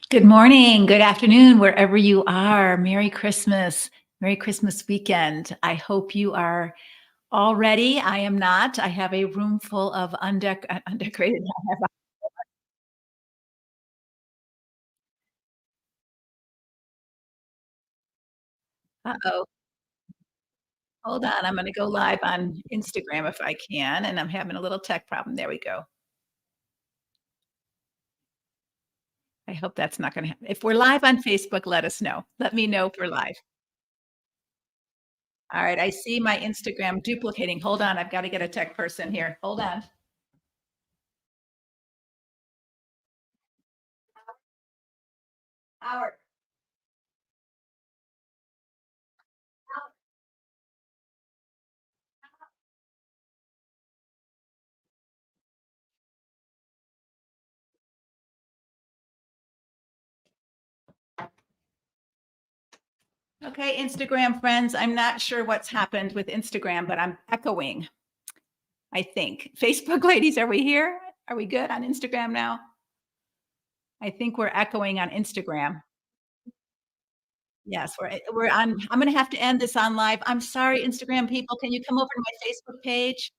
Good morning, good afternoon, wherever you are. Merry Christmas. Merry Christmas weekend. I hope you are all ready. I am not. I have a room full of undecorated. Uh-oh. Hold on. I'm going to go live on Instagram if I can. And I'm having a little tech problem. There we go. I hope that's not going to happen. If we're live on Facebook, let us know. Let me know if we're live. All right. I see my Instagram duplicating. Hold on. I've got to get a tech person here. Hold on. Howard. Okay, Instagram friends, I'm not sure what's happened with Instagram, but I'm echoing, I think. Facebook ladies, are we here? Are we good on Instagram now? I think we're echoing on Instagram. Yes, we're on. I'm gonna have to end this on live. I'm sorry, Instagram people. Can you come over to my Facebook page?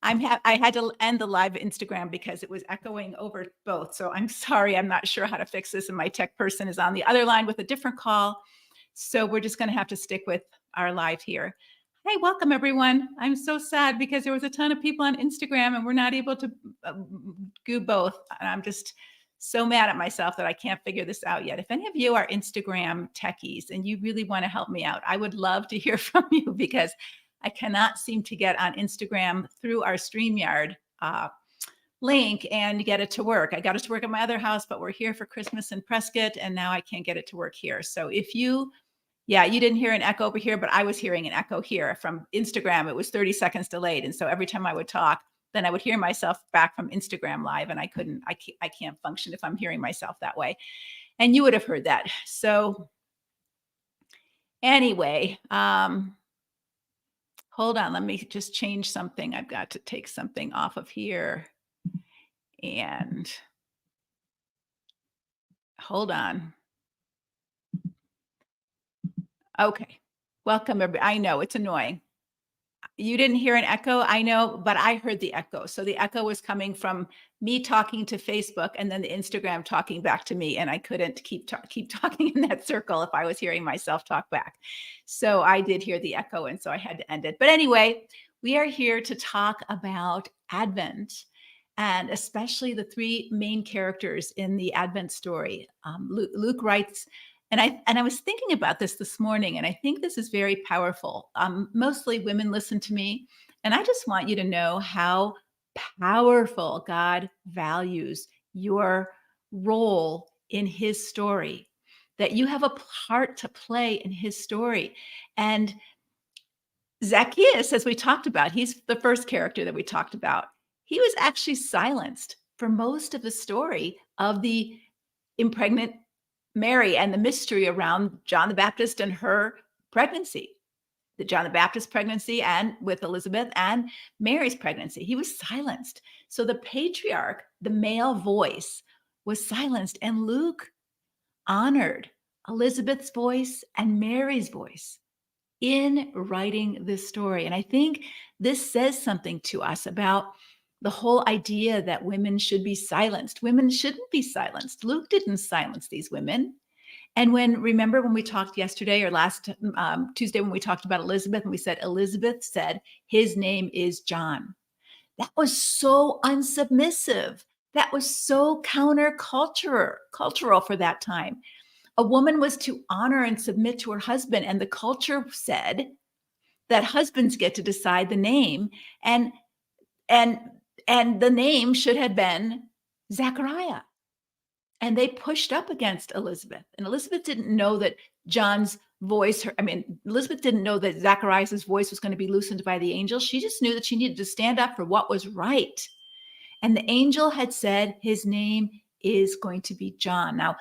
I had to end the live Instagram because it was echoing over both. So I'm sorry. I'm not sure how to fix this, and my tech person is on the other line with a different call. So we're just going to have to stick with our live here. Hey, welcome everyone. I'm so sad because there was a ton of people on Instagram and we're not able to do both. And I'm just so mad at myself that I can't figure this out yet. If any of you are Instagram techies and you really want to help me out, I would love to hear from you because I cannot seem to get on Instagram through our StreamYard link and get it to work. I got it to work at my other house, but we're here for Christmas in Prescott, and now I can't get it to work here. So if you, yeah, you didn't hear an echo over here, but I was hearing an echo here from Instagram. It was 30 seconds delayed. And so every time I would talk, then I would hear myself back from Instagram live, and I can't function if I'm hearing myself that way. And you would have heard that. So anyway, hold on, let me just change something. I've got to take something off of here. And hold on. Okay. Welcome, everybody. I know it's annoying. You didn't hear an echo, I know, but I heard the echo. So the echo was coming from me talking to Facebook and then the Instagram talking back to me, and I couldn't keep talking in that circle if I was hearing myself talk back. So I did hear the echo, and so I had to end it. But anyway, we are here to talk about Advent and especially the three main characters in the Advent story. Luke writes, and I was thinking about this morning, and I think this is very powerful. Mostly women listen to me, and I just want you to know how powerful God values your role in His story. That you have a part to play in His story, and Zacchaeus, as we talked about, he's the first character that we talked about. He was actually silenced for most of the story of the impregnant Mary and the mystery around John the Baptist and her pregnancy, the John the Baptist pregnancy and with Elizabeth and Mary's pregnancy. He was silenced. So the patriarch, the male voice, was silenced, and Luke honored Elizabeth's voice and Mary's voice in writing this story. And I think this says something to us about the whole idea that women should be silenced. Women shouldn't be silenced. Luke didn't silence these women. And remember when we talked yesterday or last Tuesday when we talked about Elizabeth, and we said, Elizabeth said, his name is John. That was so unsubmissive. That was so cultural for that time. A woman was to honor and submit to her husband, and the culture said that husbands get to decide the name, and and and the name should have been Zechariah. And they pushed up against Elizabeth, and Elizabeth didn't know that John's voice, Elizabeth didn't know that Zacharias' voice was going to be loosened by the angel. She just knew that she needed to stand up for what was right. And the angel had said his name is going to be John. Now,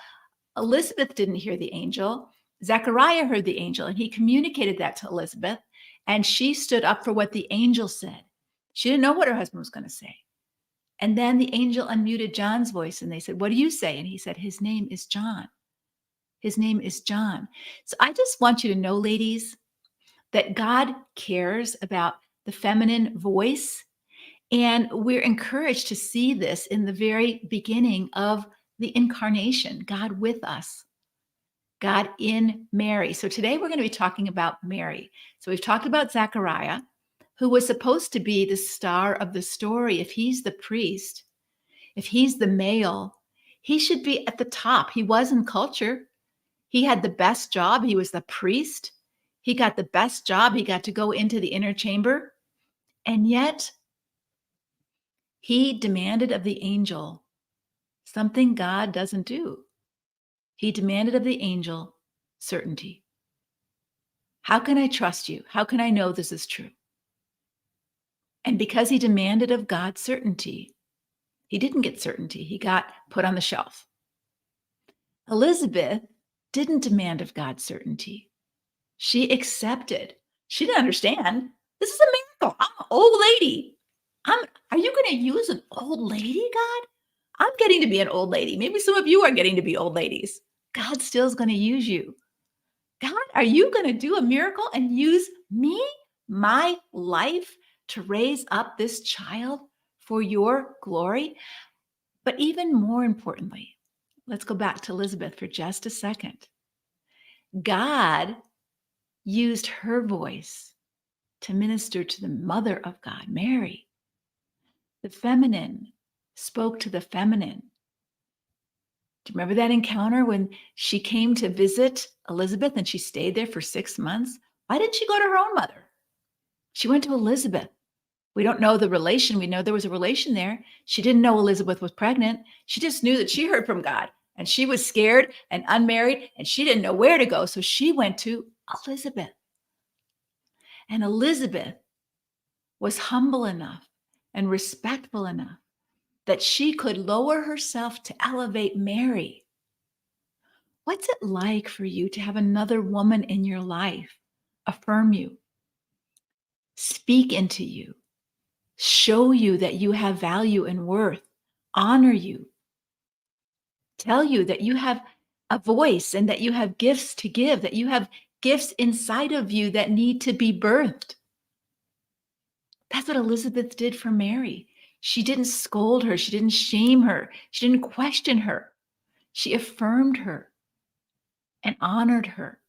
Elizabeth didn't hear the angel. Zechariah heard the angel, and he communicated that to Elizabeth, and she stood up for what the angel said. She didn't know what her husband was going to say. And then the angel unmuted John's voice and they said, "What do you say?" And he said, "His name is John. His name is John." So I just want you to know, ladies, that God cares about the feminine voice. And we're encouraged to see this in the very beginning of the incarnation, God with us, God in Mary. So today we're going to be talking about Mary. So we've talked about Zechariah, who was supposed to be the star of the story. If he's the priest, if he's the male, he should be at the top. He was in culture. He had the best job. He was the priest. He got the best job. He got to go into the inner chamber. And yet he demanded of the angel something God doesn't do. He demanded of the angel certainty. How can I trust you? How can I know this is true? And because he demanded of God certainty, he didn't get certainty. He got put on the shelf. Elizabeth didn't demand of God certainty. She accepted. She didn't understand. This is a miracle. I'm an old lady. Are you going to use an old lady, God? I'm getting to be an old lady. Maybe some of you are getting to be old ladies. God still is going to use you. God, are you going to do a miracle and use me, my life, to raise up this child for your glory? But even more importantly, let's go back to Elizabeth for just a second. God used her voice to minister to the mother of God, Mary. The feminine spoke to the feminine. Do you remember that encounter when she came to visit Elizabeth and she stayed there for 6 months? Why didn't she go to her own mother? She went to Elizabeth. We don't know the relation. We know there was a relation there. She didn't know Elizabeth was pregnant. She just knew that she heard from God and she was scared and unmarried and she didn't know where to go. So she went to Elizabeth. And Elizabeth was humble enough and respectful enough that she could lower herself to elevate Mary. What's it like for you to have another woman in your life affirm you, speak into you, show you that you have value and worth, honor you, tell you that you have a voice and that you have gifts to give, that you have gifts inside of you that need to be birthed? That's what Elizabeth did for Mary. She didn't scold her. She didn't shame her. She didn't question her. She affirmed her and honored her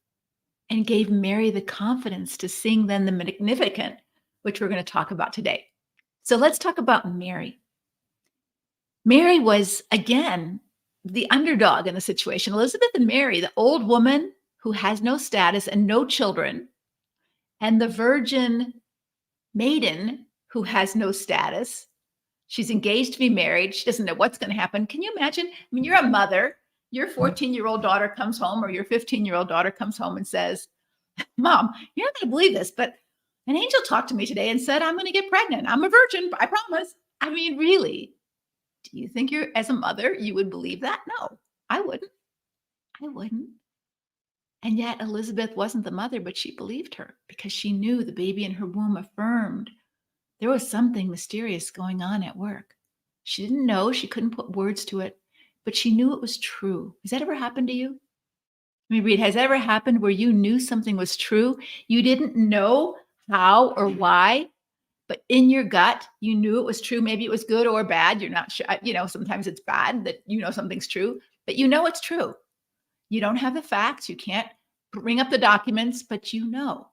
and gave Mary the confidence to sing then the Magnificat, which we're going to talk about today. So let's talk about Mary. Mary was, again, the underdog in the situation. Elizabeth and Mary, the old woman who has no status and no children, and the virgin maiden who has no status. She's engaged to be married. She doesn't know what's going to happen. Can you imagine? I mean, you're a mother. Your 14-year-old daughter comes home or your 15-year-old daughter comes home and says, "Mom, you're not going to believe this, but an angel talked to me today and said I'm going to get pregnant. I'm a virgin, I promise." I mean, really? Do you think you're, as a mother, you would believe that? No, I wouldn't. I wouldn't. And yet Elizabeth wasn't the mother, but she believed her because she knew the baby in her womb affirmed there was something mysterious going on at work. She didn't know, she couldn't put words to it, but she knew it was true. Has that ever happened to you? Let me read. Has that ever happened where you knew something was true? You didn't know how or why, but in your gut, you knew it was true. Maybe it was good or bad. You're not sure. Sometimes it's bad that something's true, but you know it's true. You don't have the facts. You can't bring up the documents, but you know.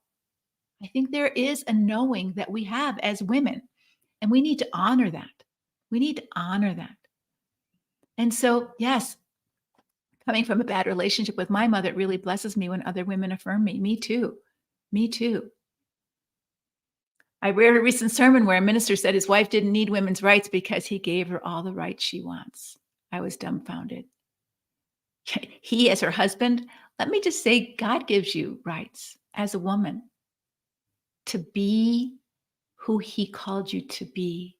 I think there is a knowing that we have as women, and we need to honor that. We need to honor that. And so, yes, coming from a bad relationship with my mother, it really blesses me when other women affirm me. Me too. Me too. I read a recent sermon where a minister said his wife didn't need women's rights because he gave her all the rights she wants. I was dumbfounded. He, as her husband, let me just say, God gives you rights as a woman to be who he called you to be,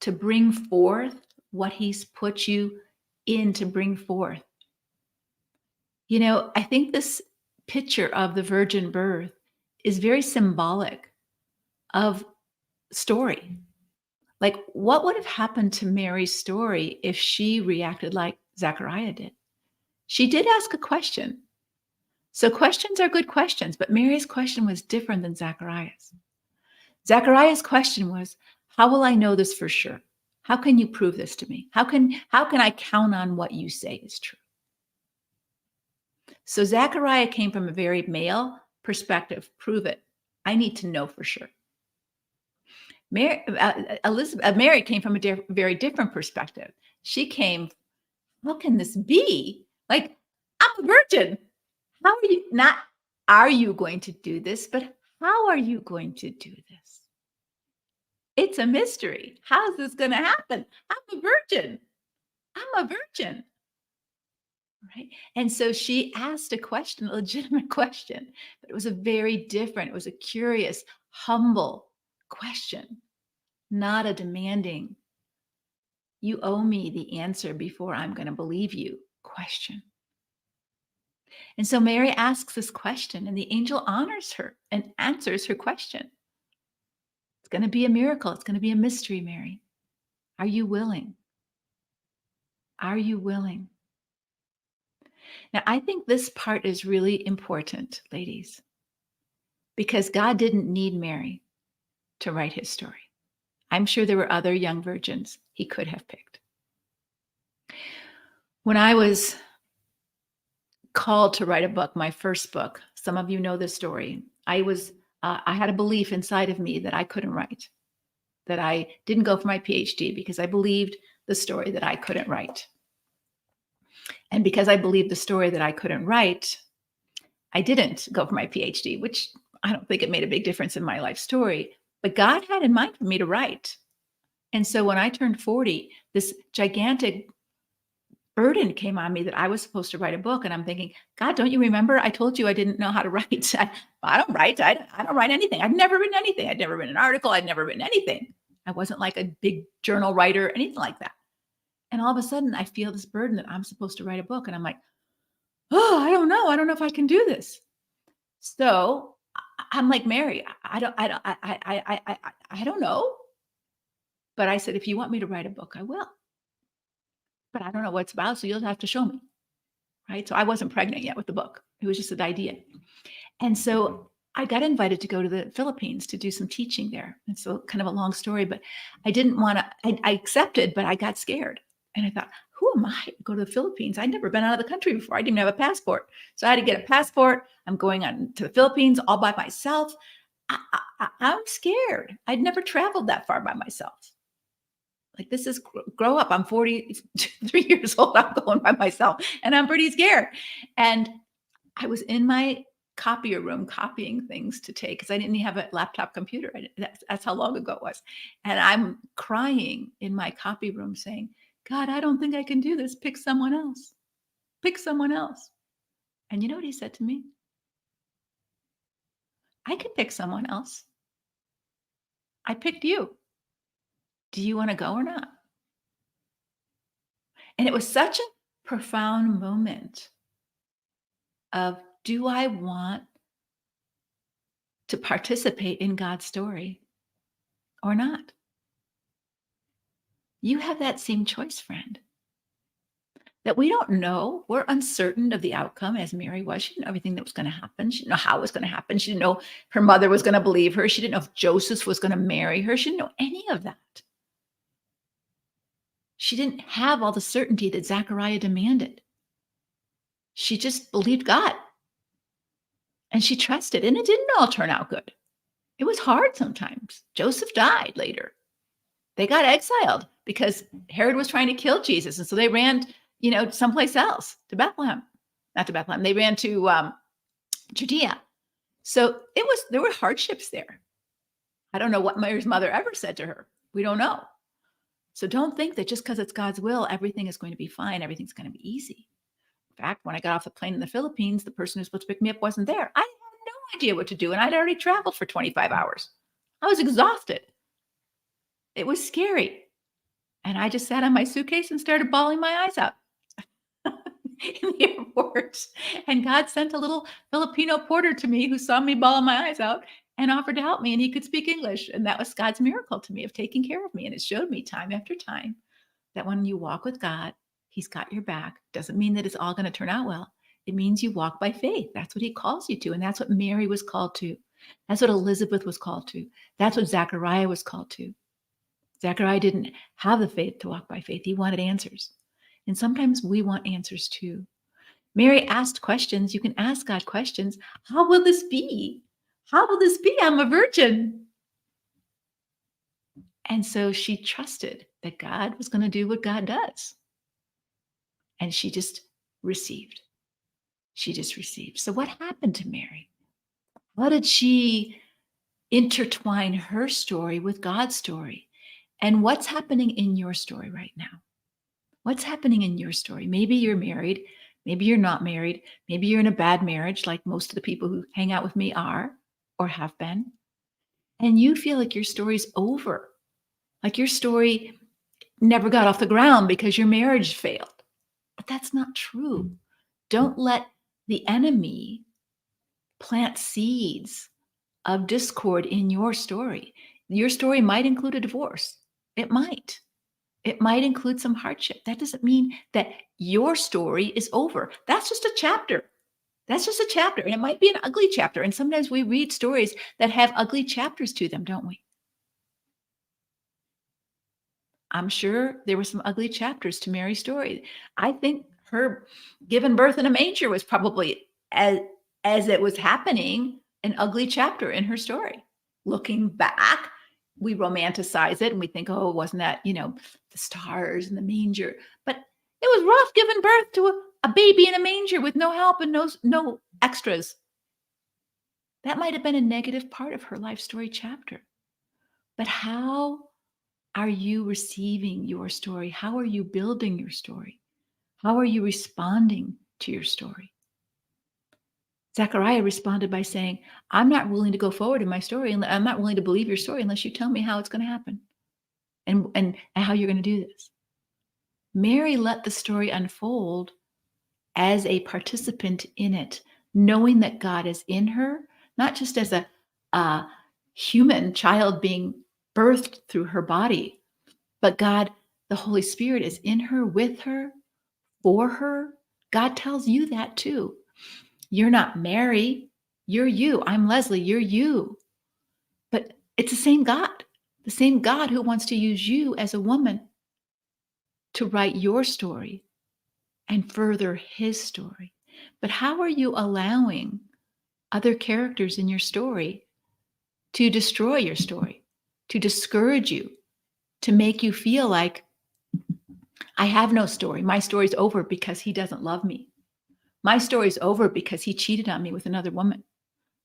to bring forth what he's put you in to bring forth. I think this picture of the virgin birth is very symbolic of story. Like, what would have happened to Mary's story if she reacted like Zechariah did? She did ask a question. So questions are good questions, but Mary's question was different than Zechariah's. Zechariah's question was, how will I know this for sure? How can you prove this to me? How can I count on what you say is true? So Zechariah came from a very male perspective. Prove it. I need to know for sure. Mary came from a very different perspective. She came, how can this be? Like, I'm a virgin. How are you not? Are you going to do this? But how are you going to do this? It's a mystery. How's this going to happen? I'm a virgin. I'm a virgin. Right. And so she asked a question, a legitimate question, but it was a very different, it was a curious, humble question, not a demanding, you owe me the answer before I'm going to believe you question. And so Mary asks this question, and the angel honors her and answers her question. It's going to be a miracle. It's going to be a mystery, Mary. Are you willing? Are you willing? Now, I think this part is really important, ladies, because God didn't need Mary to write his story. I'm sure there were other young virgins he could have picked. When I was called to write a book, my first book, some of you know the story. I had a belief inside of me that I couldn't write, that I didn't go for my PhD because I believed the story that I couldn't write. And because I believed the story that I couldn't write, I didn't go for my PhD, which I don't think it made a big difference in my life story. But God had in mind for me to write. And so when I turned 40, this gigantic burden came on me that I was supposed to write a book. And I'm thinking, God, don't you remember? I told you I didn't know how to write. I don't write. I don't write anything. I've never written anything. I'd never written an article. I'd never written anything. I wasn't like a big journal writer, anything like that. And all of a sudden, I feel this burden that I'm supposed to write a book. And I'm like, oh, I don't know. I don't know if I can do this. So I'm like, Mary, I don't know. But I said, if you want me to write a book, I will. But I don't know what it's about. So you'll have to show me. Right. So I wasn't pregnant yet with the book. It was just an idea. And so I got invited to go to the Philippines to do some teaching there. And so kind of a long story, but I didn't want to, I accepted, but I got scared. And I thought, who am I to go to the Philippines? I'd never been out of the country before. I didn't have a passport. So I had to get a passport. I'm going on to the Philippines all by myself. I'm scared. I'd never traveled that far by myself. Like, this is grow up. I'm 43 years old. I'm going by myself and I'm pretty scared. And I was in my copier room copying things to take because I didn't have a laptop computer. That's how long ago it was. And I'm crying in my copy room saying, God, I don't think I can do this. Pick someone else. Pick someone else. And you know what he said to me? I can pick someone else. I picked you. Do you want to go or not? And it was such a profound moment of, do I want to participate in God's story or not? You have that same choice, friend. That we don't know. We're uncertain of the outcome, as Mary was. She didn't know everything that was going to happen. She didn't know how it was going to happen. She didn't know her mother was going to believe her. She didn't know if Joseph was going to marry her. She didn't know any of that. She didn't have all the certainty that Zechariah demanded. She just believed God. And she trusted. And it didn't all turn out good. It was hard sometimes. Joseph died later. They got exiled because Herod was trying to kill Jesus. And so they ran, someplace else, to Bethlehem. Not to Bethlehem. They ran to Judea. So there were hardships there. I don't know what Mary's mother ever said to her. We don't know. So don't think that just because it's God's will, everything is going to be fine. Everything's going to be easy. In fact, when I got off the plane in the Philippines, the person who's supposed to pick me up wasn't there. I had no idea what to do. And I'd already traveled for 25 hours. I was exhausted. It was scary. And I just sat on my suitcase and started bawling my eyes out in the airport. And God sent a little Filipino porter to me who saw me bawling my eyes out and offered to help me, and he could speak English. And that was God's miracle to me of taking care of me. And it showed me time after time that when you walk with God, he's got your back. Doesn't mean that it's all going to turn out well. It means you walk by faith. That's what he calls you to. And that's what Mary was called to. That's what Elizabeth was called to. That's what Zechariah was called to. Zechariah didn't have the faith to walk by faith. He wanted answers. And sometimes we want answers too. Mary asked questions. You can ask God questions. How will this be? How will this be? I'm a virgin. And so she trusted that God was going to do what God does. And she just received. She just received. So what happened to Mary? How did she intertwine her story with God's story? And what's happening in your story right now? What's happening in your story? Maybe you're married. Maybe you're not married. Maybe you're in a bad marriage, like most of the people who hang out with me are or have been. And you feel like your story's over. Like your story never got off the ground because your marriage failed. But that's not true. Don't let the enemy plant seeds of discord in your story. Your story might include a divorce. It might. It might include some hardship. That doesn't mean that your story is over. That's just a chapter. That's just a chapter. And it might be an ugly chapter. And sometimes we read stories that have ugly chapters to them, don't we? I'm sure there were some ugly chapters to Mary's story. I think her giving birth in a manger was probably, as it was happening, an ugly chapter in her story. Looking back, we romanticize it and we think, oh, wasn't that, the stars and the manger? But it was rough giving birth to a baby in a manger with no help and no extras. That might have been a negative part of her life story chapter. But how are you receiving your story? How are you building your story? How are you responding to your story? Zechariah responded by saying, I'm not willing to go forward in my story, and I'm not willing to believe your story unless you tell me how it's going to happen and how you're going to do this. Mary let the story unfold as a participant in it, knowing that God is in her, not just as a human child being birthed through her body, but God, the Holy Spirit, is in her, with her, for her. God tells you that too. You're not Mary, you're you. I'm Leslie, you're you. But it's the same God who wants to use you as a woman to write your story and further his story. But how are you allowing other characters in your story to destroy your story, to discourage you, to make you feel like, I have no story. My story's over because he doesn't love me. My story's over because he cheated on me with another woman.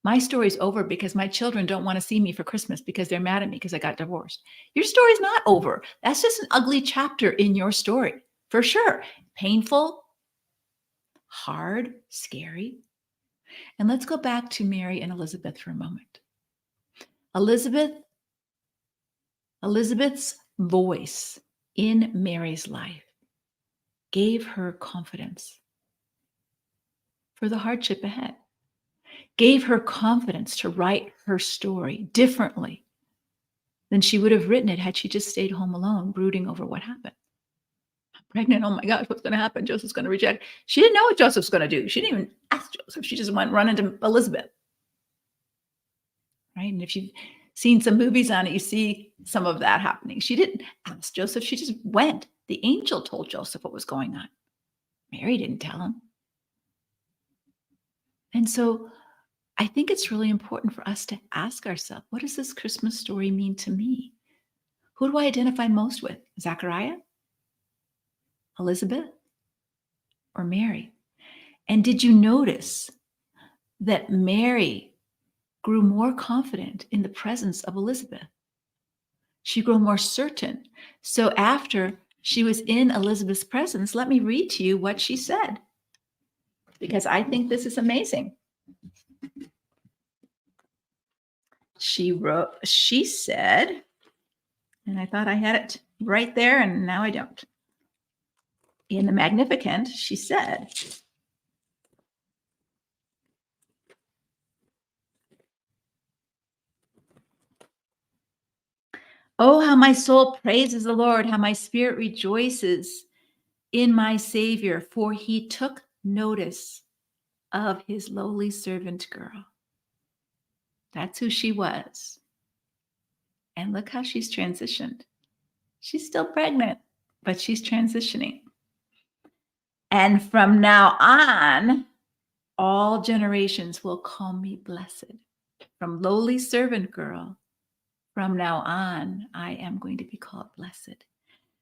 My story's over because my children don't want to see me for Christmas because they're mad at me because I got divorced. Your story's not over. That's just an ugly chapter in your story, for sure. Painful, hard, scary. And let's go back to Mary and Elizabeth for a moment. Elizabeth's voice in Mary's life gave her confidence for the hardship ahead, gave her confidence to write her story differently than she would have written it had she just stayed home alone, brooding over what happened. I'm pregnant. Oh my gosh, what's going to happen? Joseph's going to reject. She didn't know what Joseph's going to do. She didn't even ask Joseph. She just went running to Elizabeth. Right? And if you've seen some movies on it, you see some of that happening. She didn't ask Joseph. She just went. The angel told Joseph what was going on. Mary didn't tell him. And so I think it's really important for us to ask ourselves, what does this Christmas story mean to me? Who do I identify most with? Zechariah? Elizabeth? Or Mary? And did you notice that Mary grew more confident in the presence of Elizabeth? She grew more certain. So after she was in Elizabeth's presence, let me read to you what she said, because I think this is amazing. She said, and I thought I had it right there, and now I don't. In the Magnificat, she said, Oh, how my soul praises the Lord, how my spirit rejoices in my Savior, for he took notice of his lowly servant girl. That's who she was. And look how she's transitioned. She's still pregnant, but she's transitioning. And from now on, all generations will call me blessed. From lowly servant girl, from now on, I am going to be called blessed.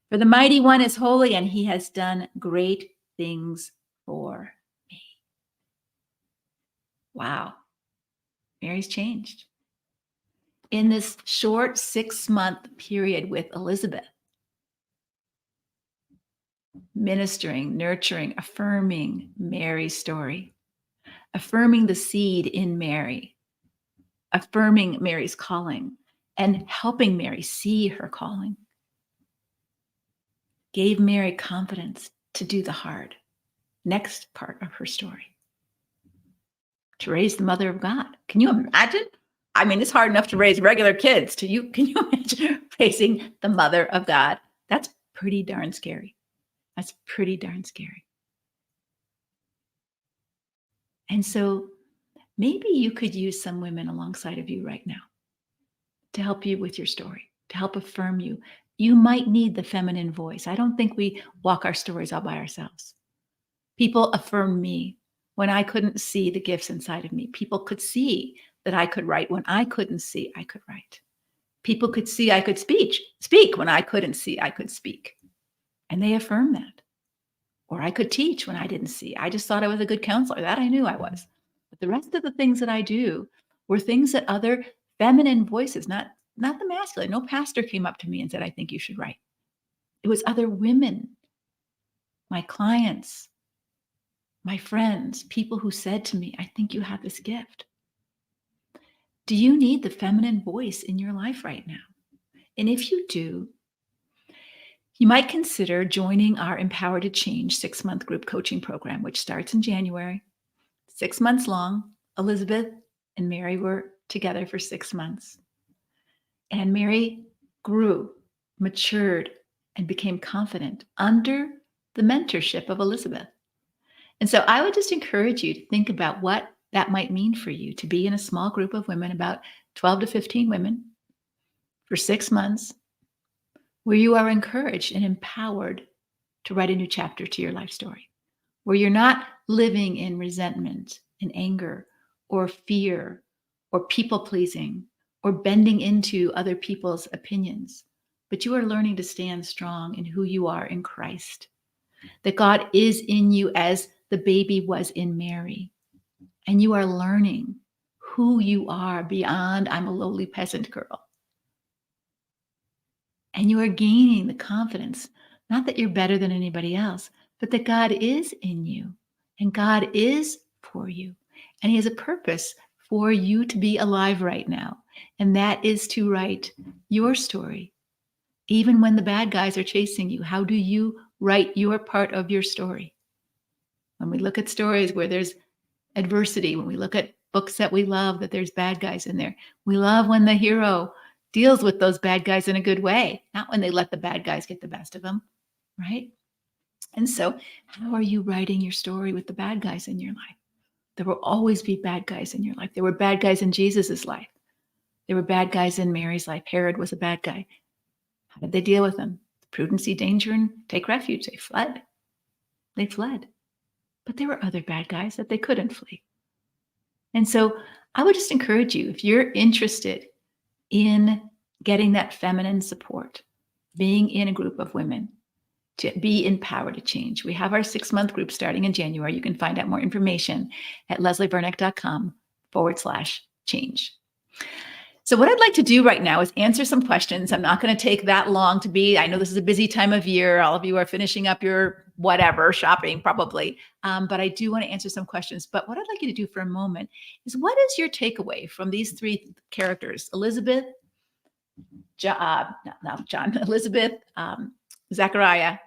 For the mighty one is holy, and he has done great things for me. Wow. Mary's changed. In this short 6-month period with Elizabeth, ministering, nurturing, affirming Mary's story, affirming the seed in Mary, affirming Mary's calling, and helping Mary see her calling, gave Mary confidence to do the hard next part of her story, to raise the mother of God. Can you imagine? I mean, it's hard enough to raise regular kids. Can you imagine raising the mother of God? That's pretty darn scary. That's pretty darn scary. And so maybe you could use some women alongside of you right now to help you with your story, to help affirm you. You might need the feminine voice. I don't think we walk our stories all by ourselves. People affirmed me when I couldn't see the gifts inside of me. People could see that I could write when I couldn't see I could write. People could see I could speak when I couldn't see I could speak. And they affirmed that. Or I could teach when I didn't see. I just thought I was a good counselor. That I knew I was. But the rest of the things that I do were things that other feminine voices, not the masculine. No pastor came up to me and said, I think you should write. It was other women, my clients, my friends, people who said to me, I think you have this gift. Do you need the feminine voice in your life right now? And if you do, you might consider joining our Empower to Change 6-month group coaching program, which starts in January. 6 months long. Elizabeth and Mary were together for 6 months. And Mary grew, matured, and became confident under the mentorship of Elizabeth. And so I would just encourage you to think about what that might mean for you to be in a small group of women, about 12 to 15 women, for 6 months, where you are encouraged and empowered to write a new chapter to your life story, where you're not living in resentment and anger or fear or people pleasing or bending into other people's opinions, but you are learning to stand strong in who you are in Christ, that God is in you as the baby was in Mary, and you are learning who you are beyond I'm a lowly peasant girl. And you are gaining the confidence, not that you're better than anybody else, but that God is in you and God is for you. And he has a purpose for you to be alive right now. And that is to write your story. Even when the bad guys are chasing you, how do you write your part of your story? When we look at stories where there's adversity, when we look at books that we love, that there's bad guys in there, we love when the hero deals with those bad guys in a good way, not when they let the bad guys get the best of them, right? And so how are you writing your story with the bad guys in your life? There will always be bad guys in your life. There were bad guys in Jesus's life. There were bad guys in Mary's life. Herod was a bad guy. How did they deal with him? Prudency, danger, and take refuge. They fled. They fled. But there were other bad guys that they couldn't flee. And so I would just encourage you, if you're interested in getting that feminine support, being in a group of women, to be empowered to change. We have our 6-month group starting in January. You can find out more information at leslievernick.com/change. So what I'd like to do right now is answer some questions. I'm not going to take that long to be, I know this is a busy time of year. All of you are finishing up your whatever shopping probably. But I do want to answer some questions. But what I'd like you to do for a moment is, what is your takeaway from these 3 characters, Elizabeth, Elizabeth, Zechariah,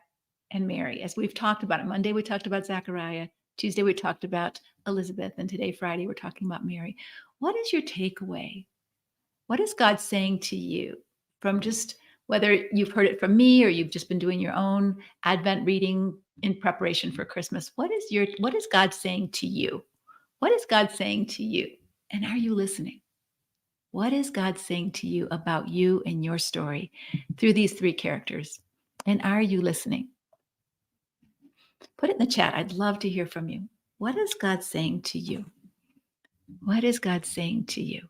and Mary? As we've talked about it, Monday we talked about Zechariah, Tuesday we talked about Elizabeth, and today, Friday, we're talking about Mary. What is your takeaway? What is God saying to you from just whether you've heard it from me or you've just been doing your own Advent reading in preparation for Christmas. What is God saying to you? What is God saying to you? And are you listening? What is God saying to you about you and your story through these three characters? And are you listening? Put it in the chat. I'd love to hear from you. What is God saying to you? What is God saying to you?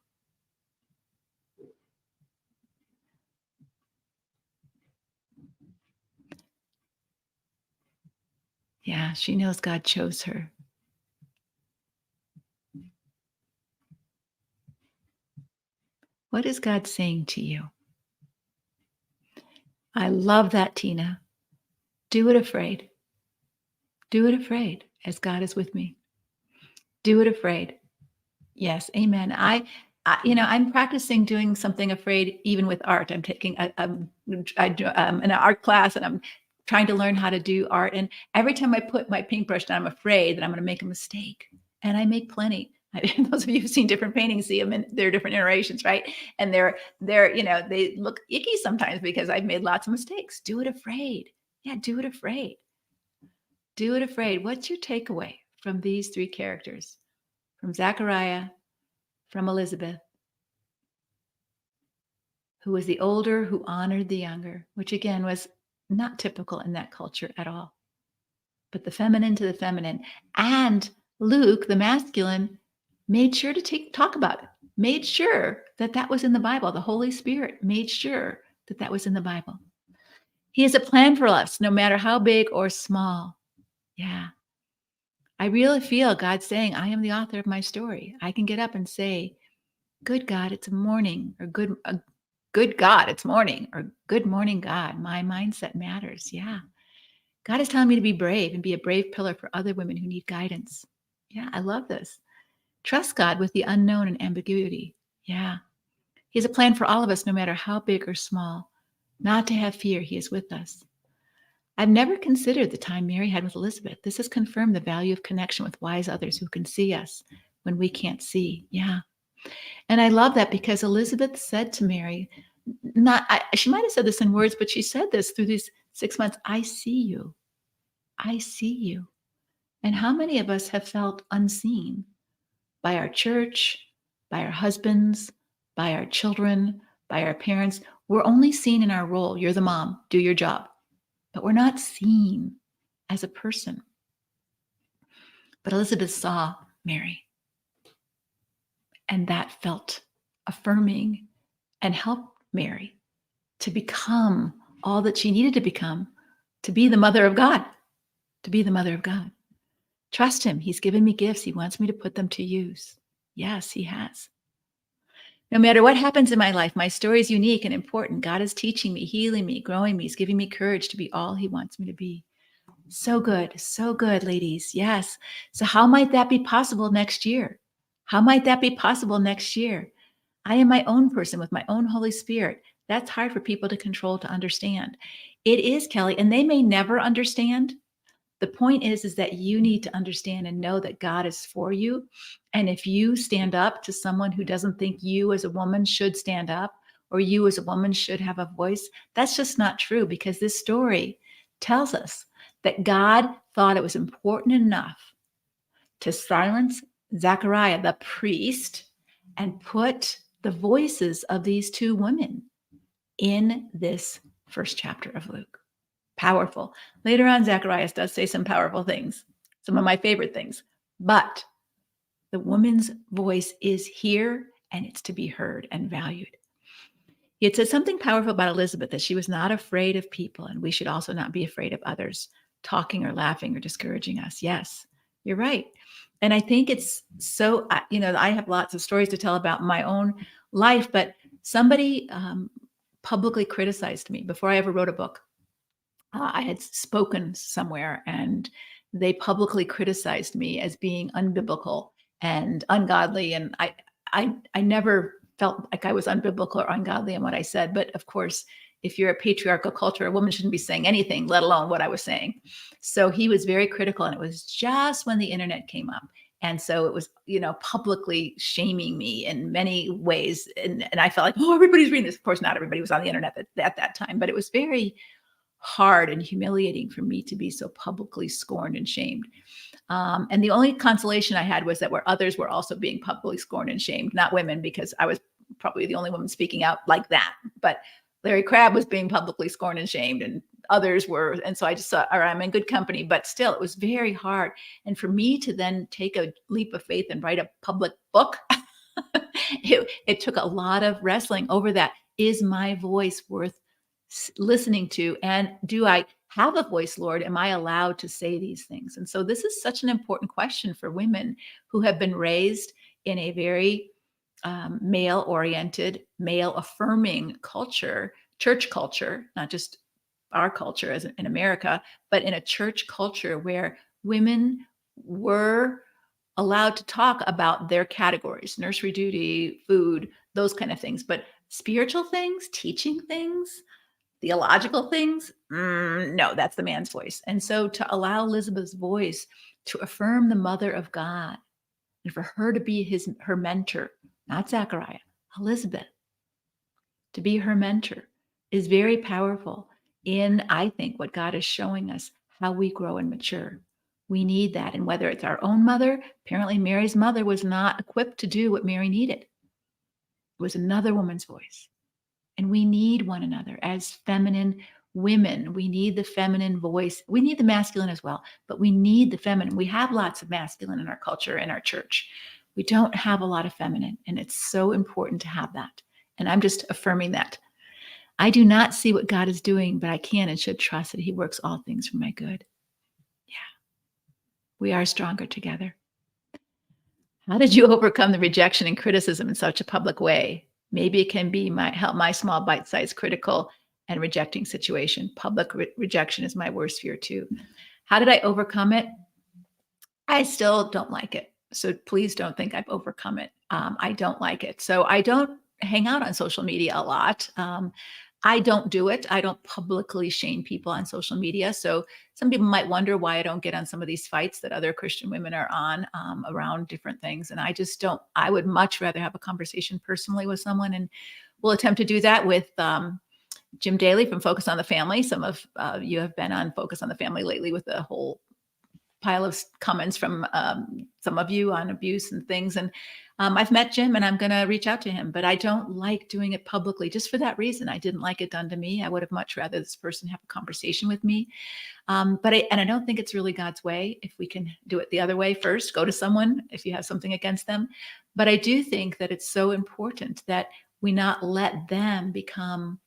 Yeah, she knows God chose her. What is God saying to you? I love that, Tina. Do it afraid. Do it afraid as God is with me. Do it afraid. Yes, amen. I'm practicing doing something afraid even with art. I'm taking an art class, and I'm trying to learn how to do art. And every time I put my paintbrush down, I'm afraid that I'm going to make a mistake, and I make plenty. Those of you who've seen different paintings see them in their different iterations, right? And they look icky sometimes because I've made lots of mistakes. Do it afraid. Yeah, do it afraid. Do it afraid. What's your takeaway from these three characters? From Zechariah, from Elizabeth, who was the older, who honored the younger, which again was not typical in that culture at all. But the feminine to the feminine. And Luke, the masculine, made sure to talk about it, made sure that that was in the Bible. The Holy Spirit made sure that that was in the Bible. He has a plan for us, no matter how big or small. Yeah. I really feel God saying, I am the author of my story. I can get up and say, good God, it's morning, or good God, it's morning, or good morning, God. My mindset matters. Yeah. God is telling me to be brave and be a brave pillar for other women who need guidance. Yeah, I love this. Trust God with the unknown and ambiguity. Yeah. He has a plan for all of us, no matter how big or small. Not to have fear, He is with us. I've never considered the time Mary had with Elizabeth. This has confirmed the value of connection with wise others who can see us when we can't see. Yeah. And I love that because Elizabeth said to Mary, she might have said this in words, but she said this through these 6 months, I see you. I see you. And how many of us have felt unseen by our church, by our husbands, by our children, by our parents? We're only seen in our role. You're the mom, do your job. But we're not seen as a person. But Elizabeth saw Mary, and that felt affirming and helped Mary to become all that she needed to become, to be the mother of God, to be the mother of God. Trust Him. He's given me gifts. He wants me to put them to use. Yes, He has. No matter what happens in my life, my story is unique and important. God is teaching me, healing me, growing me. He's giving me courage to be all He wants me to be. So good, ladies. Yes. So how might that be possible next year? How might that be possible next year? I am my own person with my own Holy Spirit. That's hard for people to control, to understand. It is, Kelly, and they may never understand. The point is that you need to understand and know that God is for you. And if you stand up to someone who doesn't think you as a woman should stand up, or you as a woman should have a voice, that's just not true, because this story tells us that God thought it was important enough to silence Zechariah, the priest, and put the voices of these two women in this first chapter of Luke. Powerful. Later on, Zacharias does say some powerful things, some of my favorite things, but the woman's voice is here, and it's to be heard and valued. He had said something powerful about Elizabeth, that she was not afraid of people, and we should also not be afraid of others talking or laughing or discouraging us. Yes, you're right. And I think it's so, I have lots of stories to tell about my own life, but somebody publicly criticized me before I ever wrote a book. I had spoken somewhere, and they publicly criticized me as being unbiblical and ungodly. And I never felt like I was unbiblical or ungodly in what I said. But of course, if you're a patriarchal culture, a woman shouldn't be saying anything, let alone what I was saying. So he was very critical. And it was just when the internet came up. And so it was, publicly shaming me in many ways. And I felt like, oh, everybody's reading this. Of course, not everybody was on the internet at that time, but it was very hard and humiliating for me to be so publicly scorned and shamed. And the only consolation I had was that where others were also being publicly scorned and shamed, not women, because I was probably the only woman speaking out like that. But Larry Crabb was being publicly scorned and shamed, and others were. And so I just thought, all right, I'm in good company. But still, it was very hard. And for me to then take a leap of faith and write a public book, it took a lot of wrestling over that. Is my voice worth listening to? And do I have a voice, Lord? Am I allowed to say these things? And so this is such an important question for women who have been raised in a very male oriented, male affirming culture, church culture, not just our culture as in America, but in a church culture where women were allowed to talk about their categories, nursery duty, food, those kind of things. But spiritual things, teaching things, theological things, no, that's the man's voice. And so to allow Elizabeth's voice to affirm the mother of God and for her to be her mentor, not Zechariah, Elizabeth, to be her mentor is very powerful in, I think, what God is showing us, how we grow and mature. We need that. And whether it's our own mother, apparently Mary's mother was not equipped to do what Mary needed. It was another woman's voice. And we need one another as feminine women. We need the feminine voice. We need the masculine as well, but we need the feminine. We have lots of masculine in our culture, in our church. We don't have a lot of feminine, and it's so important to have that. And I'm just affirming that. I do not see what God is doing, but I can and should trust that he works all things for my good. Yeah. We are stronger together. How did you overcome the rejection and criticism in such a public way? Maybe it can be my small bite-sized critical and rejecting situation. Public rejection is my worst fear too. How did I overcome it? I still don't like it. So please don't think I've overcome it. I don't like it. So I don't hang out on social media a lot. I don't do it. I don't publicly shame people on social media. So some people might wonder why I don't get on some of these fights that other Christian women are on around different things. And I just don't. I would much rather have a conversation personally with someone. And we'll attempt to do that with Jim Daly from Focus on the Family. Some of you have been on Focus on the Family lately with a whole pile of comments from some of you on abuse and things. And I've met Jim and I'm going to reach out to him, but I don't like doing it publicly just for that reason. I didn't like it done to me. I would have much rather this person have a conversation with me. But I don't think it's really God's way. If we can do it the other way first, go to someone if you have something against them. But I do think that it's so important that we not let them become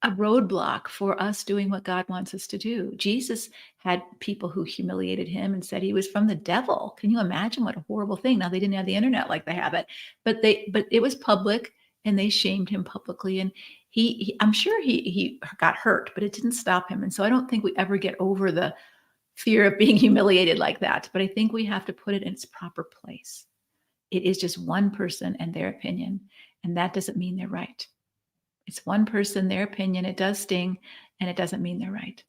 a roadblock for us doing what God wants us to do. Jesus had people who humiliated him and said he was from the devil. Can you imagine what a horrible thing? Now they didn't have the internet like they have it, but it was public and they shamed him publicly. And I'm sure he got hurt, but it didn't stop him. And so I don't think we ever get over the fear of being humiliated like that. But I think we have to put it in its proper place. It is just one person and their opinion. And that doesn't mean they're right. It's one person, their opinion. It does sting, and it doesn't mean they're right.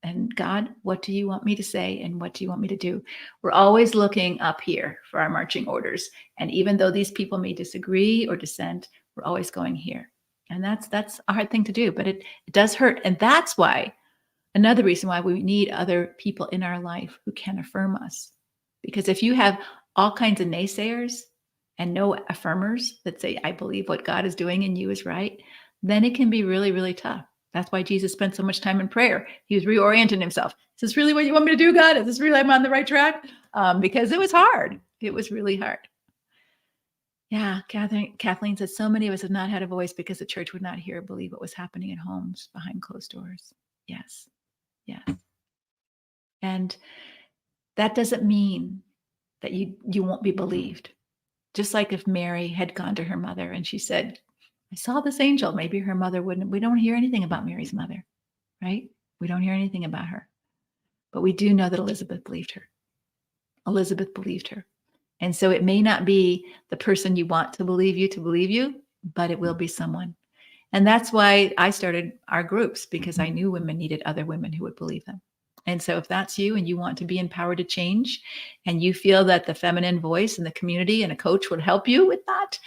And God, what do you want me to say? And what do you want me to do? We're always looking up here for our marching orders. And even though these people may disagree or dissent, we're always going here. And that's a hard thing to do, but it does hurt. And that's why, another reason why we need other people in our life who can affirm us. Because if you have all kinds of naysayers and no affirmers that say, I believe what God is doing in you is right, then it can be really, really tough. That's why Jesus spent so much time in prayer. He was reorienting himself. Is this really what you want me to do, God? Is this really, I'm on the right track? Because it was hard. It was really hard. Yeah, Kathleen says, so many of us have not had a voice because the church would not hear or believe what was happening in homes behind closed doors. Yes, yes. And that doesn't mean that you won't be believed. Just like if Mary had gone to her mother and she said, I saw this angel. Maybe her mother wouldn't. We don't hear anything about Mary's mother, right? We don't hear anything about her. But we do know that Elizabeth believed her. Elizabeth believed her. And so it may not be the person you want to believe you, but it will be someone. And that's why I started our groups, because I knew women needed other women who would believe them. And so if that's you and you want to be empowered to change and you feel that the feminine voice in the community and a coach would help you with that,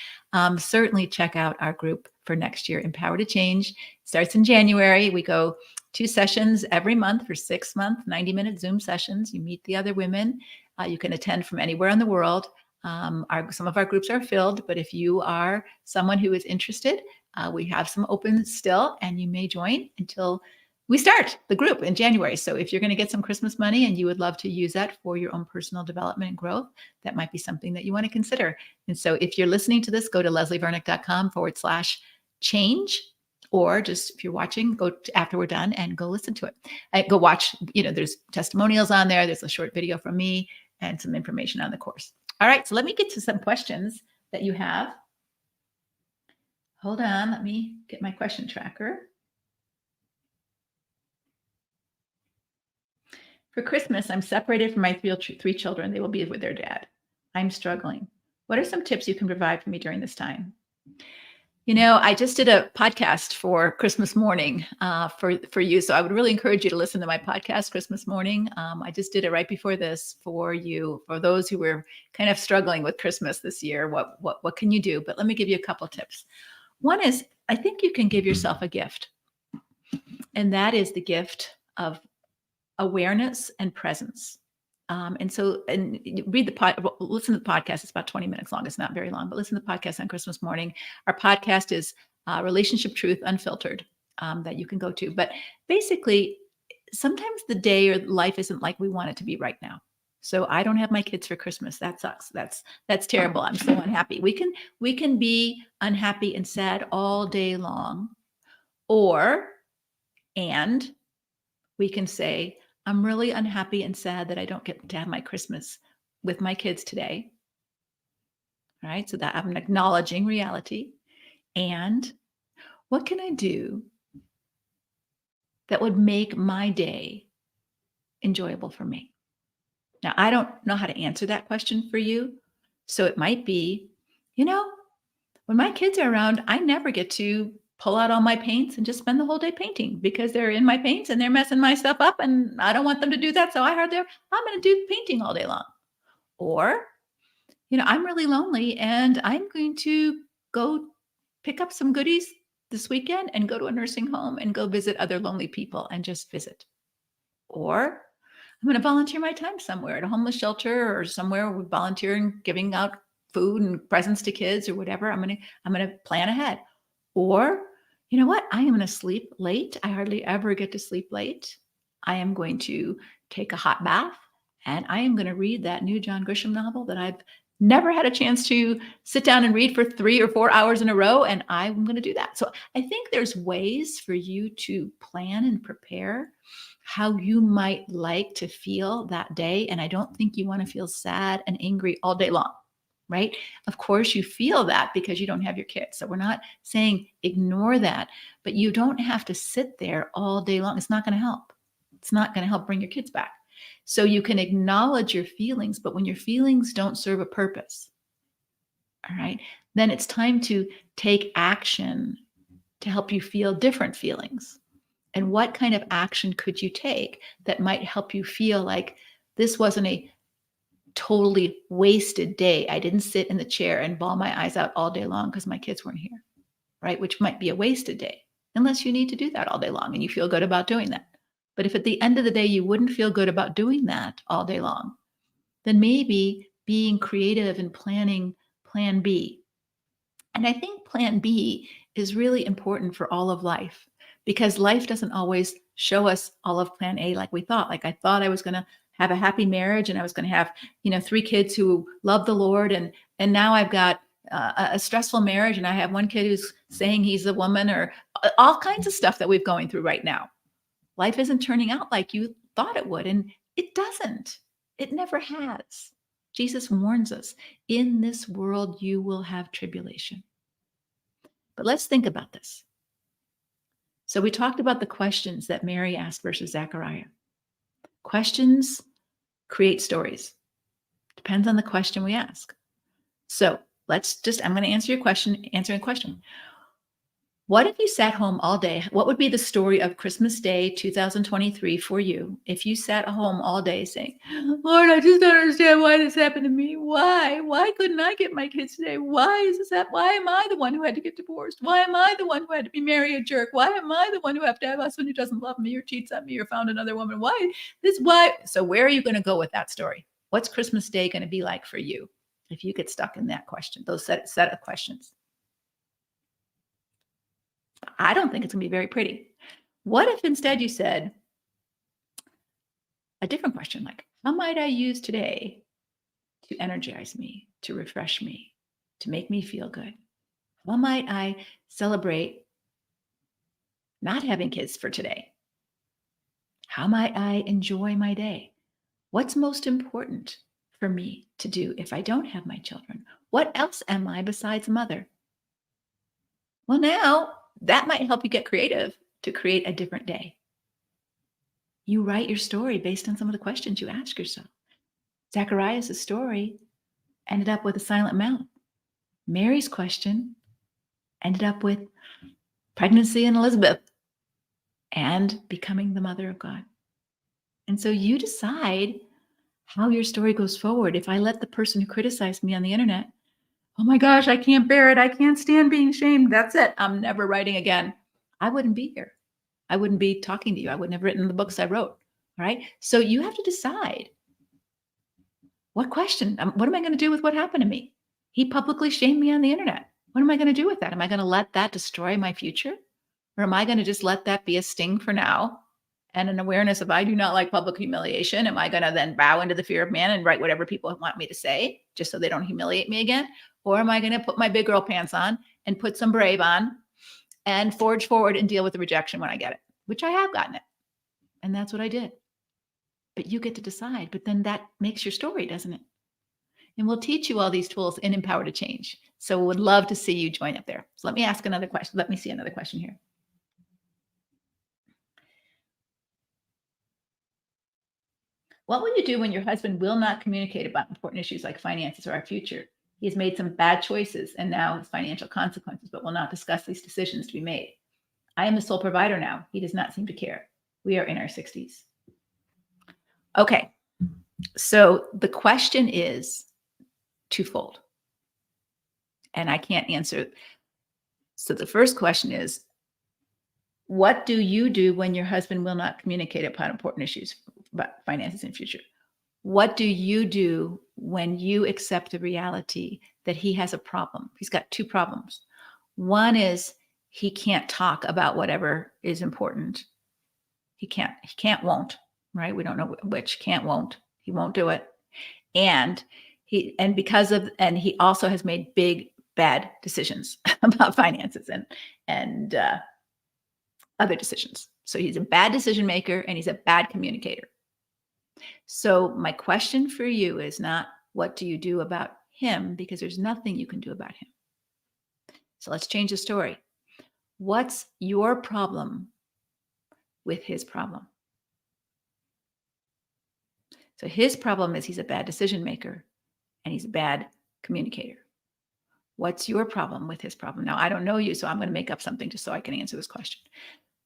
certainly check out our group for next year, Empower to Change. It starts in January. We go 2 sessions every month for 6 months, 90-minute Zoom sessions. You meet the other women. You can attend from anywhere in the world. Some of our groups are filled, but if you are someone who is interested, we have some open still, and you may join until we start the group in January. So if you're going to get some Christmas money and you would love to use that for your own personal development and growth, that might be something that you want to consider. And so if you're listening to this, go to leslievernick.com/change, or just if you're watching, go to, after we're done, and go listen to it. Go watch, there's testimonials on there. There's a short video from me and some information on the course. All right, so let me get to some questions that you have. Hold on, let me get my question tracker. For Christmas, I'm separated from my 3 children. They will be with their dad. I'm struggling. What are some tips you can provide for me during this time? I just did a podcast for Christmas morning for you. So I would really encourage you to listen to my podcast, Christmas morning. I just did it right before this for you, for those who were kind of struggling with Christmas this year. What can you do? But let me give you a couple tips. One is, I think you can give yourself a gift. And that is the gift of awareness and presence. And listen to the podcast. It's about 20 minutes long. It's not very long, but listen to the podcast on Christmas morning. Our podcast is Relationship Truth Unfiltered, that you can go to. But basically, sometimes the day or life isn't like we want it to be right now. So I don't have my kids for Christmas. That sucks. That's terrible. I'm so unhappy. We can be unhappy and sad all day long, and we can say, I'm really unhappy and sad that I don't get to have my Christmas with my kids today. All right. So that I'm acknowledging reality. And what can I do that would make my day enjoyable for me? Now, I don't know how to answer that question for you. So it might be, when my kids are around, I never get to pull out all my paints and just spend the whole day painting because they're in my paints and they're messing my stuff up and I don't want them to do that. So I'm going to do painting all day long. Or, I'm really lonely and I'm going to go pick up some goodies this weekend and go to a nursing home and go visit other lonely people and just visit. Or I'm going to volunteer my time somewhere at a homeless shelter or somewhere with volunteering, giving out food and presents to kids or whatever. I'm going to plan ahead. Or, you know what? I am going to sleep late. I hardly ever get to sleep late. I am going to take a hot bath and I am going to read that new John Grisham novel that I've never had a chance to sit down and read for 3 or 4 hours in a row. And I'm going to do that. So I think there's ways for you to plan and prepare how you might like to feel that day. And I don't think you want to feel sad and angry all day long. Right? Of course, you feel that because you don't have your kids. So we're not saying ignore that, but you don't have to sit there all day long. It's not going to help. It's not going to help bring your kids back. So you can acknowledge your feelings, but when your feelings don't serve a purpose, all right, then it's time to take action to help you feel different feelings. And what kind of action could you take that might help you feel like this wasn't a totally wasted day? I didn't sit in the chair and bawl my eyes out all day long because my kids weren't here, right? Which might be a wasted day, unless you need to do that all day long and you feel good about doing that. But if at the end of the day, you wouldn't feel good about doing that all day long, then maybe being creative and planning plan B. And I think plan B is really important for all of life because life doesn't always show us all of plan A like we thought. Like I thought I was going to have a happy marriage and I was going to have, 3 kids who love the Lord. And now I've got a stressful marriage and I have one kid who's saying he's a woman, or all kinds of stuff that we're going through right now. Life isn't turning out like you thought it would. And it doesn't. It never has. Jesus warns us, in this world, you will have tribulation. But let's think about this. So we talked about the questions that Mary asked versus Zechariah. Questions create stories. Depends on the question we ask. So I'm going to answer your question, answering a question. What if you sat home all day? What would be the story of Christmas Day 2023 for you if you sat home all day saying, Lord, I just don't understand why this happened to me. Why? Why couldn't I get my kids today? Why is this that? Why am I the one who had to get divorced? Why am I the one who had to be married a jerk? Why am I the one who have to have a husband who doesn't love me or cheats on me or found another woman? Why this? Why? So where are you going to go with that story? What's Christmas Day going to be like for you if you get stuck in that question, those set of questions? I don't think it's going to be very pretty. What if instead you said a different question like, how might I use today to energize me, to refresh me, to make me feel good? How might I celebrate not having kids for today? How might I enjoy my day? What's most important for me to do if I don't have my children? What else am I besides a mother? Well, now that might help you get creative to create a different day. You write your story based on some of the questions you ask yourself. Zechariah's story ended up with a silent mouth. Mary's question ended up with pregnancy in Elizabeth and becoming the mother of God. And so you decide how your story goes forward. If I let the person who criticized me on the internet, oh my gosh, I can't bear it. I can't stand being shamed. That's it. I'm never writing again. I wouldn't be here. I wouldn't be talking to you. I wouldn't have written the books I wrote. All right. So you have to decide what question, what am I going to do with what happened to me? He publicly shamed me on the internet. What am I going to do with that? Am I going to let that destroy my future? Or am I going to just let that be a sting for now and an awareness of I do not like public humiliation? Am I going to then bow into the fear of man and write whatever people want me to say just so they don't humiliate me again? Or am I going to put my big girl pants on and put some brave on and forge forward and deal with the rejection when I get it, which I have gotten it. And that's what I did. But you get to decide. But then that makes your story, doesn't it? And we'll teach you all these tools in Empower to Change. So would love to see you join up there. So let me ask another question. Let me see another question here. What will you do when your husband will not communicate about important issues like finances or our future? He has made some bad choices and now has financial consequences, but will not discuss these decisions to be made. I am the sole provider now. He does not seem to care. We are in our 60s. Okay. So the question is twofold. And I can't answer. So the first question is, what do you do when your husband will not communicate about important issues about finances and future? What do you do when you accept the reality that he has a problem? He's got two problems. One is he can't talk about whatever is important. He won't, right? We don't know which, won't. He won't do it. And he also has made big, bad decisions about finances and other decisions. So he's a bad decision maker and he's a bad communicator. So my question for you is not what do you do about him, because there's nothing you can do about him. So let's change the story. What's your problem with his problem? So his problem is he's a bad decision maker and he's a bad communicator. What's your problem with his problem? Now, I don't know you, so I'm going to make up something just so I can answer this question.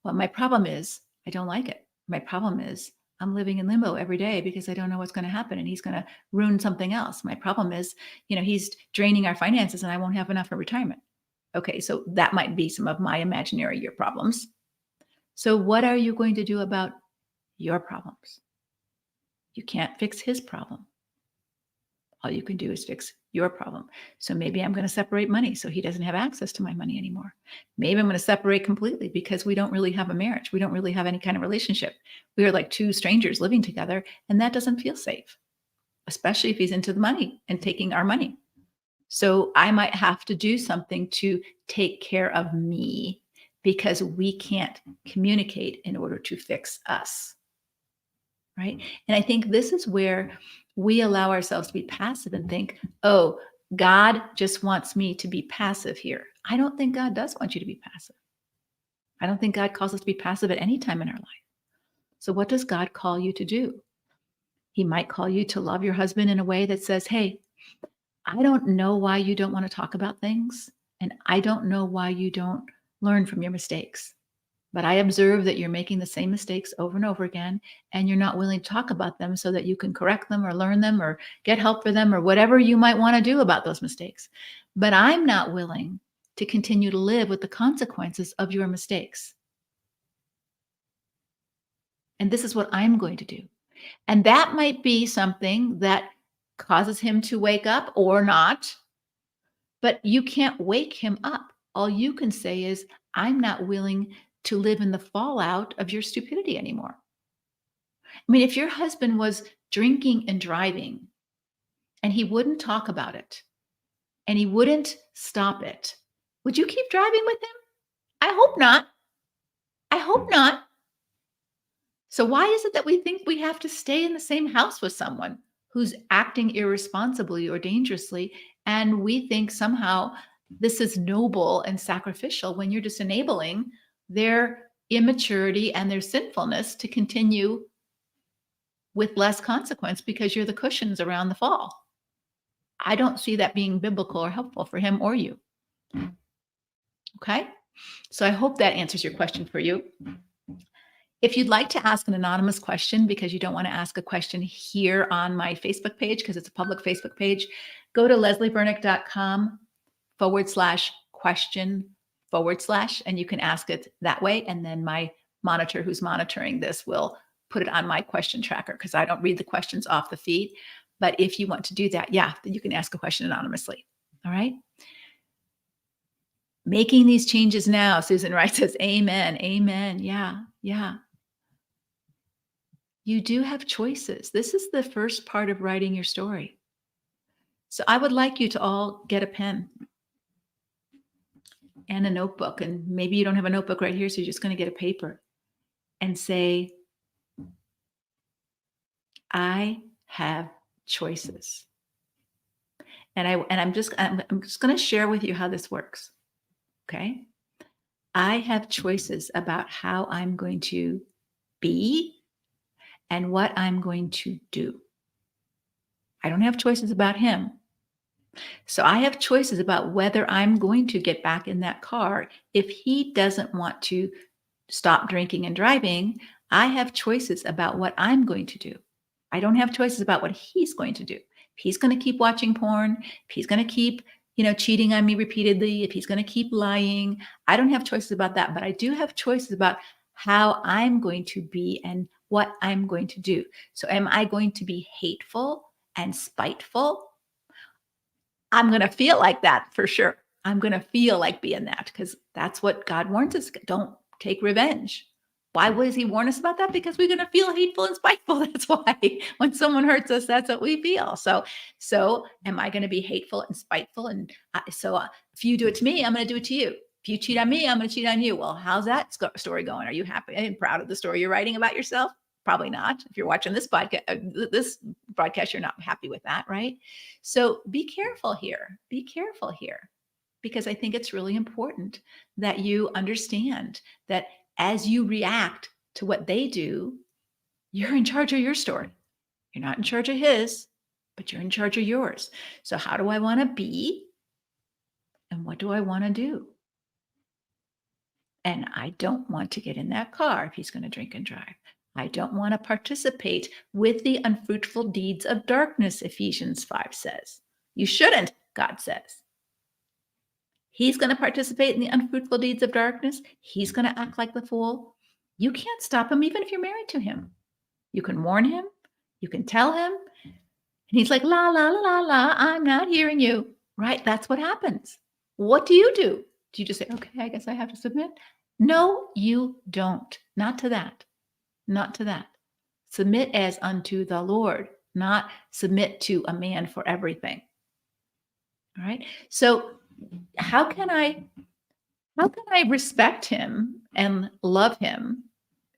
Well, my problem is I don't like it. My problem is I'm living in limbo every day because I don't know what's going to happen and he's going to ruin something else. My problem is, he's draining our finances and I won't have enough for retirement. Okay, so that might be some of my imaginary your problems. So what are you going to do about your problems? You can't fix his problem. All you can do is fix your problem. So maybe I'm going to separate money so he doesn't have access to my money anymore. Maybe I'm going to separate completely because we don't really have a marriage. We don't really have any kind of relationship. We are like two strangers living together, and that doesn't feel safe, especially if he's into the money and taking our money. So I might have to do something to take care of me because we can't communicate in order to fix us. Right. And I think this is where we allow ourselves to be passive and think, oh, God just wants me to be passive here. I don't think God does want you to be passive. I don't think God calls us to be passive at any time in our life. So what does God call you to do? He might call you to love your husband in a way that says, hey, I don't know why you don't want to talk about things. And I don't know why you don't learn from your mistakes. But I observe that you're making the same mistakes over and over again, and you're not willing to talk about them so that you can correct them or learn them or get help for them or whatever you might want to do about those mistakes. But I'm not willing to continue to live with the consequences of your mistakes. And this is what I'm going to do. And that might be something that causes him to wake up or not, but you can't wake him up. All you can say is, I'm not willing to live in the fallout of your stupidity anymore. I mean, if your husband was drinking and driving and he wouldn't talk about it and he wouldn't stop it, would you keep driving with him? I hope not. I hope not. So why is it that we think we have to stay in the same house with someone who's acting irresponsibly or dangerously, and we think somehow this is noble and sacrificial when you're just enabling their immaturity and their sinfulness to continue with less consequence because you're the cushions around the fall? I don't see that being biblical or helpful for him or you. Okay? So I hope that answers your question for you. If you'd like to ask an anonymous question because you don't want to ask a question here on my Facebook page because it's a public Facebook page, go to lesliebernick.com/question/ and you can ask it that way. And then my monitor who's monitoring this will put it on my question tracker because I don't read the questions off the feed. But if you want to do that, yeah, then you can ask a question anonymously. All right. Making these changes now, Susan Wright says, amen, amen. Yeah, yeah. You do have choices. This is the first part of writing your story. So I would like you to all get a pen and a notebook. And maybe you don't have a notebook right here, so you're just going to get a paper and say, I have choices. And I'm just going to share with you how this works. Okay? I have choices about how I'm going to be and what I'm going to do. I don't have choices about him. So I have choices about whether I'm going to get back in that car. If he doesn't want to stop drinking and driving, I have choices about what I'm going to do. I don't have choices about what he's going to do. If he's going to keep watching porn, if he's going to keep, cheating on me repeatedly, if he's going to keep lying, I don't have choices about that, but I do have choices about how I'm going to be and what I'm going to do. So am I going to be hateful and spiteful? I'm going to feel like that for sure. I'm going to feel like being that because that's what God warns us. Don't take revenge. Why does he warn us about that? Because we're going to feel hateful and spiteful. That's why when someone hurts us, that's what we feel. So am I going to be hateful and spiteful? And if you do it to me, I'm going to do it to you. If you cheat on me, I'm going to cheat on you. Well, how's that story going? Are you happy and proud of the story you're writing about yourself? Probably not. If you're watching this broadcast, you're not happy with that, right? So be careful here. Be careful here, because I think it's really important that you understand that as you react to what they do, you're in charge of your story. You're not in charge of his, but you're in charge of yours. So how do I want to be? And what do I want to do? And I don't want to get in that car if he's going to drink and drive. I don't want to participate with the unfruitful deeds of darkness, Ephesians 5 says. You shouldn't, God says. He's going to participate in the unfruitful deeds of darkness. He's going to act like the fool. You can't stop him even if you're married to him. You can warn him. You can tell him. And he's like, la, la, la, la, la, I'm not hearing you. Right? That's what happens. What do? Do you just say, okay, I guess I have to submit? No, you don't. Not to that. Not to that. Submit as unto the Lord, not submit to a man for everything. All right. So how can I respect him and love him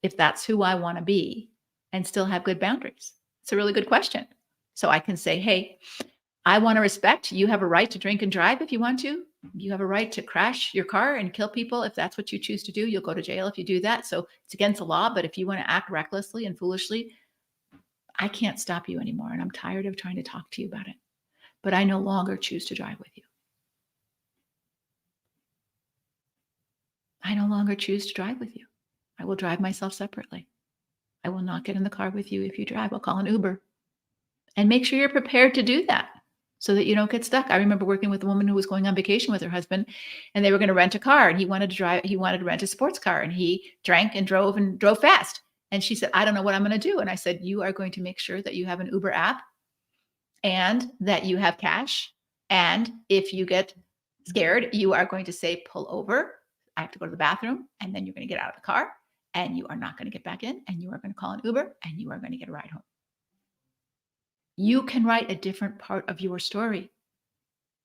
if that's who I want to be and still have good boundaries? It's a really good question. So I can say, hey, I want to respect. You have a right to drink and drive if you want to. You have a right to crash your car and kill people if that's what you choose to do. You'll go to jail if you do that. So it's against the law. But if you want to act recklessly and foolishly, I can't stop you anymore. And I'm tired of trying to talk to you about it. But I no longer choose to drive with you. I no longer choose to drive with you. I will drive myself separately. I will not get in the car with you if you drive. I'll call an Uber. And make sure you're prepared to do that so that you don't get stuck. I remember working with a woman who was going on vacation with her husband, and they were going to rent a car, and he wanted to rent a sports car, and he drank and drove fast. And she said, I don't know what I'm going to do. And I said, you are going to make sure that you have an Uber app and that you have cash. And if you get scared, you are going to say, pull over. I have to go to the bathroom. And then you're going to get out of the car, and you are not going to get back in, and you are going to call an Uber, and you are going to get a ride home. You can write a different part of your story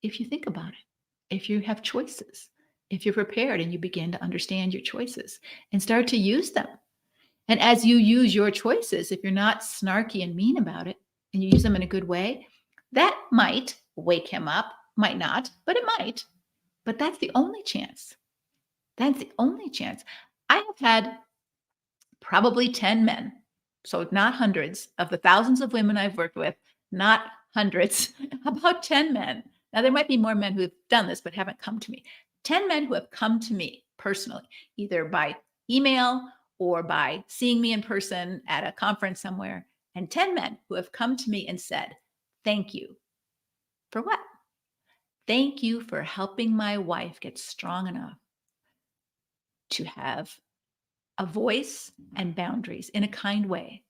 if you think about it, if you have choices, if you're prepared and you begin to understand your choices and start to use them. And as you use your choices, if you're not snarky and mean about it and you use them in a good way, that might wake him up, might not, but it might. But that's the only chance. That's the only chance. I have had probably 10 men, so not hundreds, of the thousands of women I've worked with, not hundreds, about 10 men. Now, there might be more men who have done this, but haven't come to me. 10 men who have come to me personally, either by email or by seeing me in person at a conference somewhere, and 10 men who have come to me and said, thank you. For what? Thank you for helping my wife get strong enough to have a voice and boundaries in a kind way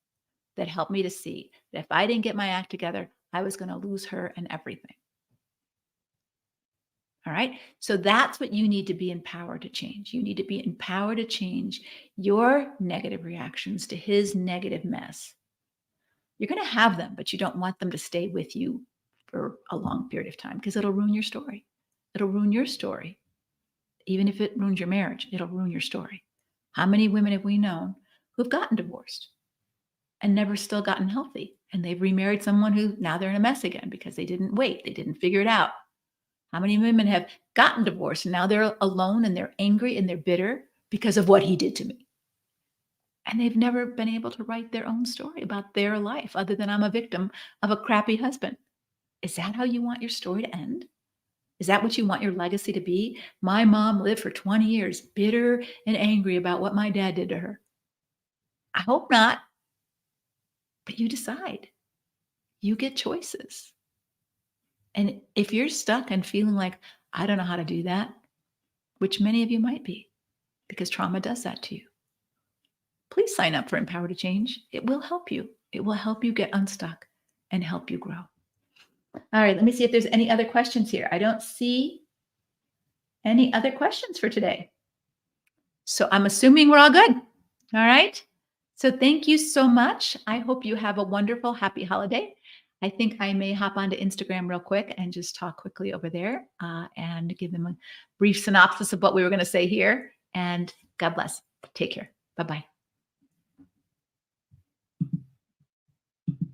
that helped me to see that if I didn't get my act together, I was going to lose her and everything. All right. So that's what you need to be empowered to change. You need to be empowered to change your negative reactions to his negative mess. You're going to have them, but you don't want them to stay with you for a long period of time because it'll ruin your story. It'll ruin your story. Even if it ruins your marriage, it'll ruin your story. How many women have we known who've gotten divorced and never still gotten healthy? And they've remarried someone who now they're in a mess again because they didn't wait. They didn't figure it out. How many women have gotten divorced and now they're alone and they're angry and they're bitter because of what he did to me? And they've never been able to write their own story about their life other than I'm a victim of a crappy husband. Is that how you want your story to end? Is that what you want your legacy to be? My mom lived for 20 years, bitter and angry about what my dad did to her. I hope not. But you decide. You get choices. And if you're stuck and feeling like, I don't know how to do that, which many of you might be, because trauma does that to you, please sign up for Empower to Change. It will help you. It will help you get unstuck and help you grow. All right, let me see if there's any other questions here. I don't see any other questions for today. So I'm assuming we're all good. All right. So thank you so much. I hope you have a wonderful, happy holiday. I think I may hop onto Instagram real quick and just talk quickly over there and give them a brief synopsis of what we were going to say here. And God bless. Take care. Bye-bye.